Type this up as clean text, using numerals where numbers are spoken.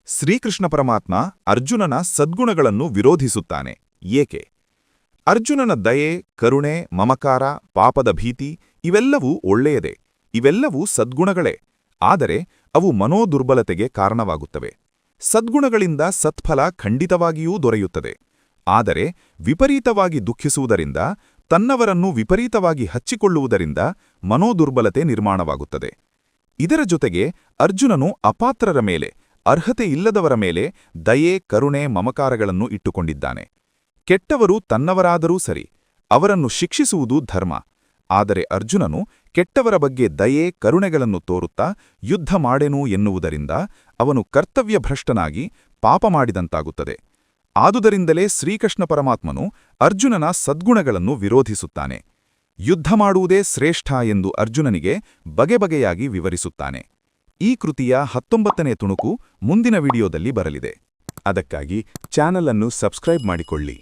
ಶ್ರೀಕೃಷ್ಣ ಪರಮಾತ್ಮ ಅರ್ಜುನನ ಸದ್ಗುಣಗಳನ್ನು ವಿರೋಧಿಸುತ್ತಾನೆ. ಏಕೆ? ಅರ್ಜುನನ ದಯೆ, ಕರುಣೆ, ಮಮಕಾರ, ಪಾಪದ ಭೀತಿ ಇವೆಲ್ಲವೂ ಒಳ್ಳೆಯದೇ. ಇವೆಲ್ಲವೂ ಸದ್ಗುಣಗಳೇ. ಆದರೆ ಅವು ಮನೋದುರ್ಬಲತೆಗೆ ಕಾರಣವಾಗುತ್ತವೆ. ಸದ್ಗುಣಗಳಿಂದ ಸತ್ಫಲ ಖಂಡಿತವಾಗಿಯೂ ದೊರೆಯುತ್ತದೆ. ಆದರೆ ವಿಪರೀತವಾಗಿ ದುಃಖಿಸುವುದರಿಂದ, ತನ್ನವರನ್ನು ವಿಪರೀತವಾಗಿ ಹಚ್ಚಿಕೊಳ್ಳುವುದರಿಂದ ಮನೋದುರ್ಬಲತೆ ನಿರ್ಮಾಣವಾಗುತ್ತದೆ. ಇದರ ಜೊತೆಗೆ ಅರ್ಜುನನು ಅಪಾತ್ರರ ಮೇಲೆ, ಅರ್ಹತೆ ಇಲ್ಲದವರ ಮೇಲೆ ದಯೆ, ಕರುಣೆ, ಮಮಕಾರಗಳನ್ನು ಇಟ್ಟುಕೊಂಡಿದ್ದಾನೆ. ಕೆಟ್ಟವರು ತನ್ನವರಾದರೂ ಸರಿ, ಅವರನ್ನು ಶಿಕ್ಷಿಸುವುದು ಧರ್ಮ. ಆದರೆ ಅರ್ಜುನನು ಕೆಟ್ಟವರ ಬಗ್ಗೆ ದಯೆ, ಕರುಣೆಗಳನ್ನು ತೋರುತ್ತಾ ಯುದ್ಧ ಮಾಡೆನು ಎನ್ನುವುದರಿಂದ ಅವನು ಕರ್ತವ್ಯಭ್ರಷ್ಟನಾಗಿ ಪಾಪ ಮಾಡಿದಂತಾಗುತ್ತದೆ. ಆದುದರಿಂದಲೇ ಶ್ರೀಕೃಷ್ಣ ಪರಮಾತ್ಮನು ಅರ್ಜುನನ ಸದ್ಗುಣಗಳನ್ನು ವಿರೋಧಿಸುತ್ತಾನೆ. ಯುದ್ಧ ಮಾಡುವುದೇ ಶ್ರೇಷ್ಠ ಎಂದು ಅರ್ಜುನನಿಗೆ ಬಗೆಬಗೆಯಾಗಿ ವಿವರಿಸುತ್ತಾನೆ. ಈ ಕೃತಿಯ 19ನೇ ತುಣುಕು ಮುಂದಿನ ವಿಡಿಯೋದಲ್ಲಿ ಬರಲಿದೆ. ಅದಕ್ಕಾಗಿ ಚಾನಲ್ ಅನ್ನು ಸಬ್ಸ್ಕ್ರೈಬ್ ಮಾಡಿಕೊಳ್ಳಿ.